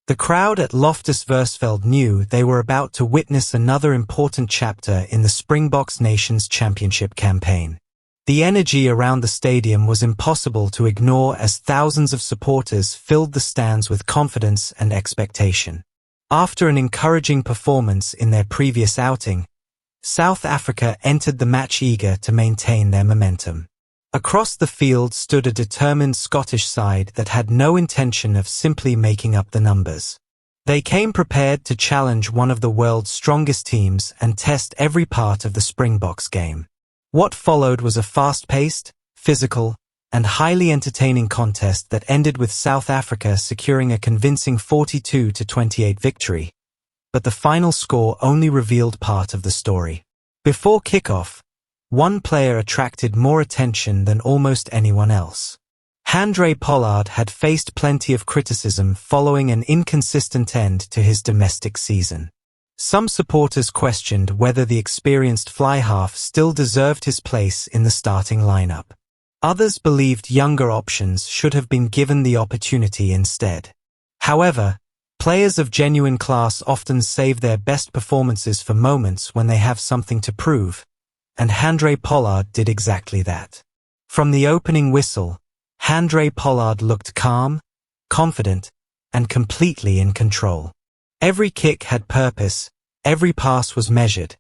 The crowd at Loftus Versfeld knew they were about to witness another important chapter in the Springboks Nations Championship campaign. The energy around the stadium was impossible to ignore as thousands of supporters filled the stands with confidence and expectation. After an encouraging performance in their previous outing, South Africa entered the match eager to maintain their momentum. Across the field stood a determined Scottish side that had no intention of simply making up the numbers. They came prepared to challenge one of the world's strongest teams and test every part of the Springboks game. What followed was a fast-paced, physical, and highly entertaining contest that ended with South Africa securing a convincing 42-28 victory. But the final score only revealed part of the story. Before kickoff, one player attracted more attention than almost anyone else. Handre Pollard had faced plenty of criticism following an inconsistent end to his domestic season. Some supporters questioned whether the experienced fly-half still deserved his place in the starting lineup. Others believed younger options should have been given the opportunity instead. However, players of genuine class often save their best performances for moments when they have something to prove, and Handre Pollard did exactly that. From the opening whistle, Handre Pollard looked calm, confident, and completely in control. Every kick had purpose, every pass was measured,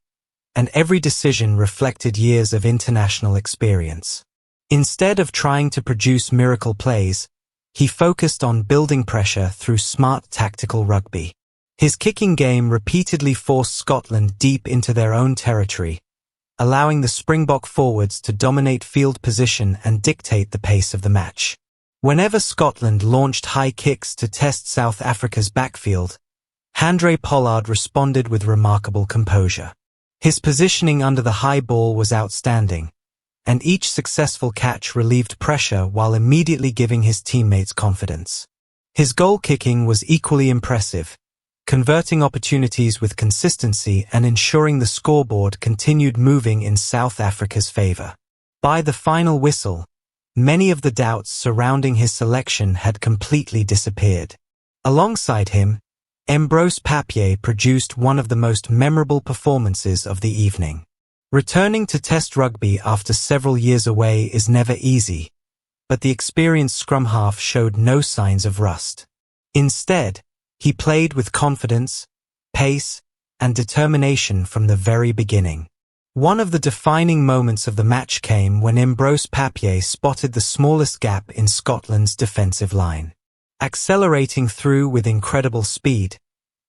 and every decision reflected years of international experience. Instead of trying to produce miracle plays, he focused on building pressure through smart tactical rugby. His kicking game repeatedly forced Scotland deep into their own territory, allowing the Springbok forwards to dominate field position and dictate the pace of the match. Whenever Scotland launched high kicks to test South Africa's backfield, Handre Pollard responded with remarkable composure. His positioning under the high ball was outstanding, and each successful catch relieved pressure while immediately giving his teammates confidence. His goal kicking was equally impressive, converting opportunities with consistency and ensuring the scoreboard continued moving in South Africa's favor. By the final whistle, many of the doubts surrounding his selection had completely disappeared. Alongside him, Embrose Papier produced one of the most memorable performances of the evening. Returning to Test rugby after several years away is never easy, but the experienced scrum half showed no signs of rust. Instead, he played with confidence, pace, and determination from the very beginning. One of the defining moments of the match came when Embrose Papier spotted the smallest gap in Scotland's defensive line. Accelerating through with incredible speed,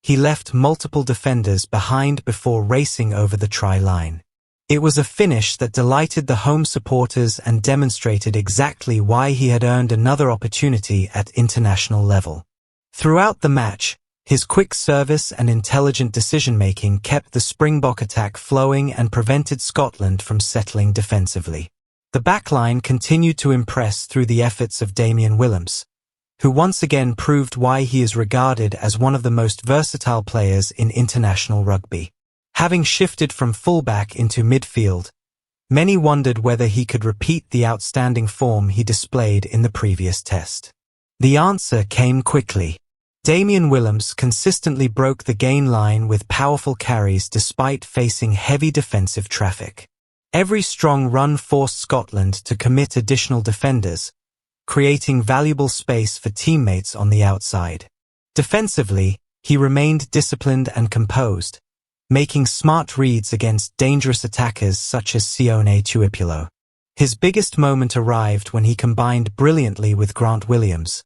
he left multiple defenders behind before racing over the try line. It was a finish that delighted the home supporters and demonstrated exactly why he had earned another opportunity at international level. Throughout the match, his quick service and intelligent decision-making kept the Springbok attack flowing and prevented Scotland from settling defensively. The backline continued to impress through the efforts of Damian Willemse, who once again proved why he is regarded as one of the most versatile players in international rugby. Having shifted from fullback into midfield, many wondered whether he could repeat the outstanding form he displayed in the previous test. The answer came quickly. Damian Willemse consistently broke the gain line with powerful carries despite facing heavy defensive traffic. Every strong run forced Scotland to commit additional defenders, creating valuable space for teammates on the outside. Defensively, he remained disciplined and composed, making smart reads against dangerous attackers such as Sione Tuipulo. His biggest moment arrived when he combined brilliantly with Grant Williams,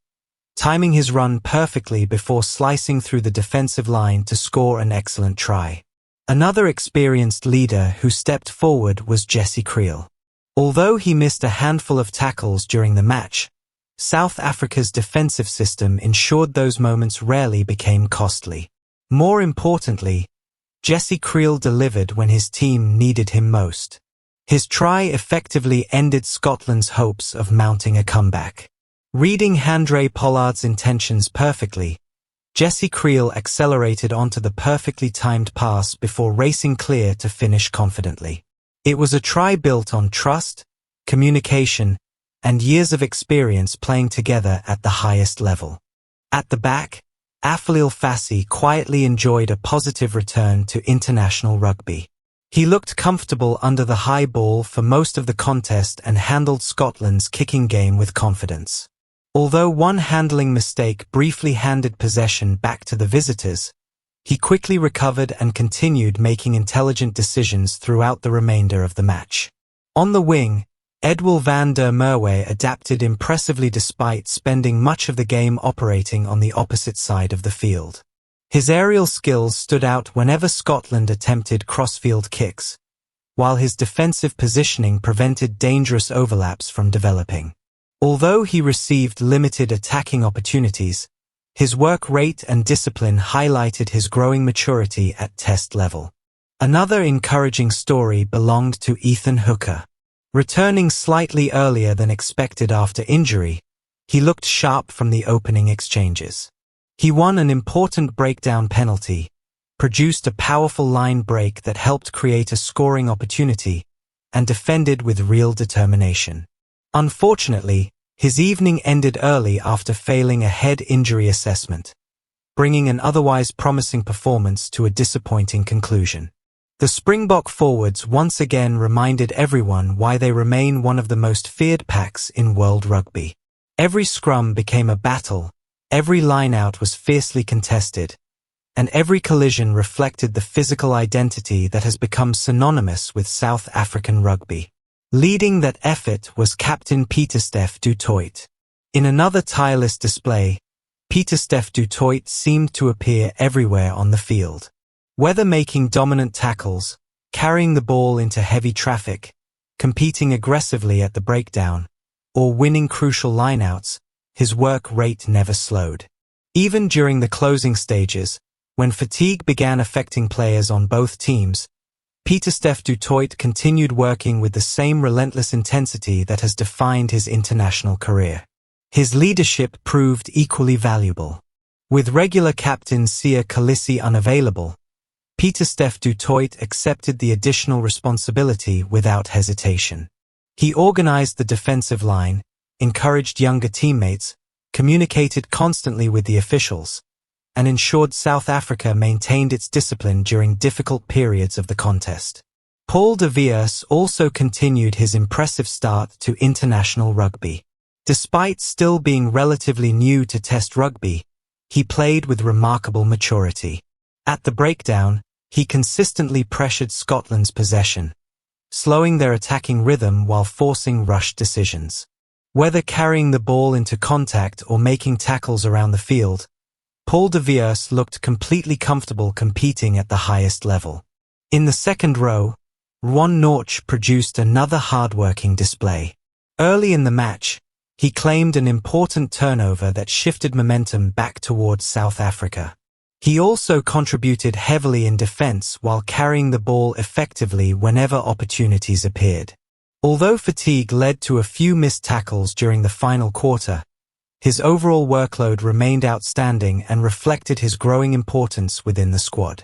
timing his run perfectly before slicing through the defensive line to score an excellent try. Another experienced leader who stepped forward was Jesse Kriel. Although he missed a handful of tackles during the match, South Africa's defensive system ensured those moments rarely became costly. More importantly, Jesse Kriel delivered when his team needed him most. His try effectively ended Scotland's hopes of mounting a comeback. Reading Handre Pollard's intentions perfectly, Jesse Kriel accelerated onto the perfectly timed pass before racing clear to finish confidently. It was a try built on trust, communication, and years of experience playing together at the highest level. At the back, Aflil Fassi quietly enjoyed a positive return to international rugby. He looked comfortable under the high ball for most of the contest and handled Scotland's kicking game with confidence. Although one handling mistake briefly handed possession back to the visitors, he quickly recovered and continued making intelligent decisions throughout the remainder of the match. On the wing, Edwil van der Merwe adapted impressively despite spending much of the game operating on the opposite side of the field. His aerial skills stood out whenever Scotland attempted crossfield kicks, while his defensive positioning prevented dangerous overlaps from developing. Although he received limited attacking opportunities, his work rate and discipline highlighted his growing maturity at test level. Another encouraging story belonged to Ethan Hooker. Returning slightly earlier than expected after injury, he looked sharp from the opening exchanges. He won an important breakdown penalty, produced a powerful line break that helped create a scoring opportunity, and defended with real determination. Unfortunately, his evening ended early after failing a head injury assessment, bringing an otherwise promising performance to a disappointing conclusion. The Springbok forwards once again reminded everyone why they remain one of the most feared packs in world rugby. Every scrum became a battle, every line-out was fiercely contested, and every collision reflected the physical identity that has become synonymous with South African rugby. Leading that effort was captain Pieter-Steph du Toit. In another tireless display, Pieter-Steph du Toit seemed to appear everywhere on the field. Whether making dominant tackles, carrying the ball into heavy traffic, competing aggressively at the breakdown, or winning crucial lineouts, his work rate never slowed. Even during the closing stages, when fatigue began affecting players on both teams, Pieter-Steph du Toit continued working with the same relentless intensity that has defined his international career. His leadership proved equally valuable. With regular captain Siya Kolisi unavailable, Pieter-Steph du Toit accepted the additional responsibility without hesitation. He organized the defensive line, encouraged younger teammates, communicated constantly with the officials, and ensured South Africa maintained its discipline during difficult periods of the contest. Paul de Villiers also continued his impressive start to international rugby. Despite still being relatively new to Test rugby, he played with remarkable maturity. At the breakdown, he consistently pressured Scotland's possession, slowing their attacking rhythm while forcing rush decisions. Whether carrying the ball into contact or making tackles around the field, Paul de Villiers looked completely comfortable competing at the highest level. In the second row, Ruan Nortje produced another hard-working display. Early in the match, he claimed an important turnover that shifted momentum back towards South Africa. He also contributed heavily in defense while carrying the ball effectively whenever opportunities appeared. Although fatigue led to a few missed tackles during the final quarter, his overall workload remained outstanding and reflected his growing importance within the squad.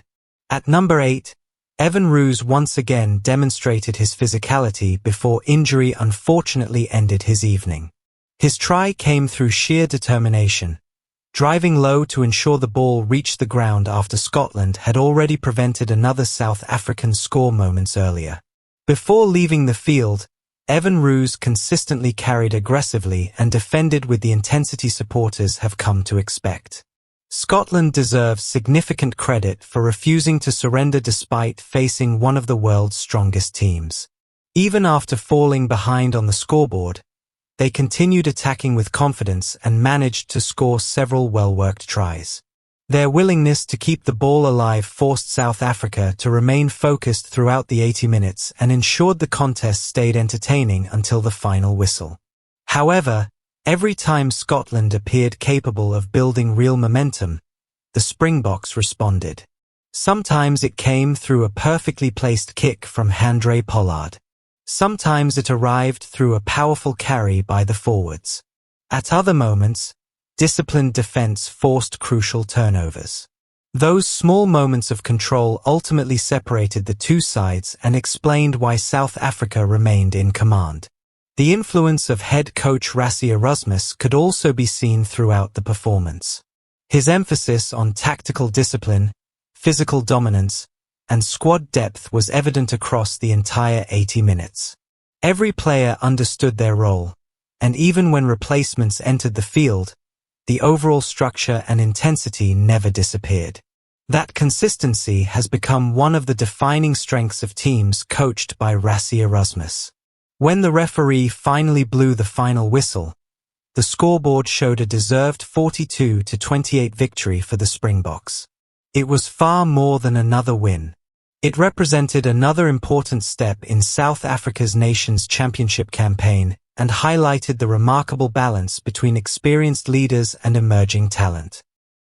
At number 8, Evan Roos once again demonstrated his physicality before injury unfortunately ended his evening. His try came through sheer determination, driving low to ensure the ball reached the ground after Scotland had already prevented another South African score moments earlier. Before leaving the field, Evan Roos consistently carried aggressively and defended with the intensity supporters have come to expect. Scotland deserves significant credit for refusing to surrender despite facing one of the world's strongest teams. Even after falling behind on the scoreboard, they continued attacking with confidence and managed to score several well-worked tries. Their willingness to keep the ball alive forced South Africa to remain focused throughout the 80 minutes and ensured the contest stayed entertaining until the final whistle. However, every time Scotland appeared capable of building real momentum, the Springboks responded. Sometimes it came through a perfectly placed kick from Handre Pollard. Sometimes it arrived through a powerful carry by the forwards. At other moments, disciplined defense forced crucial turnovers. Those small moments of control ultimately separated the two sides and explained why South Africa remained in command. The influence of head coach Rassie Erasmus could also be seen throughout the performance. His emphasis on tactical discipline, physical dominance, and squad depth was evident across the entire 80 minutes. Every player understood their role, and even when replacements entered the field, the overall structure and intensity never disappeared. That consistency has become one of the defining strengths of teams coached by Rassie Erasmus. When the referee finally blew the final whistle, the scoreboard showed a deserved 42-28 victory for the Springboks. It was far more than another win. It represented another important step in South Africa's Nations Championship campaign and highlighted the remarkable balance between experienced leaders and emerging talent.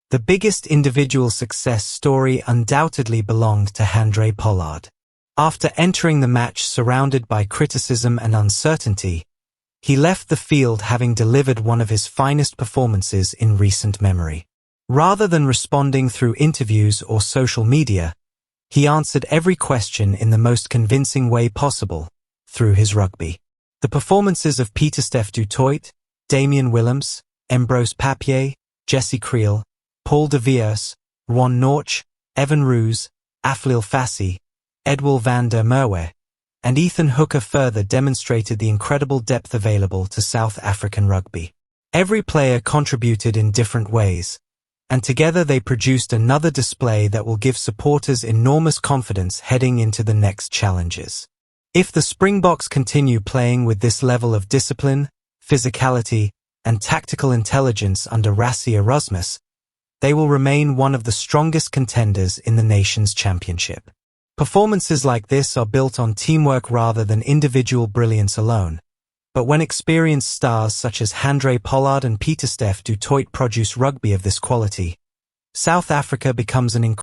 The biggest individual success story undoubtedly belonged to Handre Pollard. After entering the match surrounded by criticism and uncertainty, he left the field having delivered one of his finest performances in recent memory. Rather than responding through interviews or social media, he answered every question in the most convincing way possible, through his rugby. The performances of Pieter-Steph du Toit, Damian Willemse, Embrose Papier, Jesse Kriel, Paul de Villiers, Ruan Nortje, Evan Roos, Aflil Fassi, Edwil van der Merwe, and Ethan Hooker further demonstrated the incredible depth available to South African rugby. Every player contributed in different ways, and together they produced another display that will give supporters enormous confidence heading into the next challenges. If the Springboks continue playing with this level of discipline, physicality, and tactical intelligence under Rassie Erasmus, they will remain one of the strongest contenders in the Nations Championship. Performances like this are built on teamwork rather than individual brilliance alone. But when experienced stars such as Handre Pollard and Pieter-Steph du Toit produce rugby of this quality, South Africa becomes an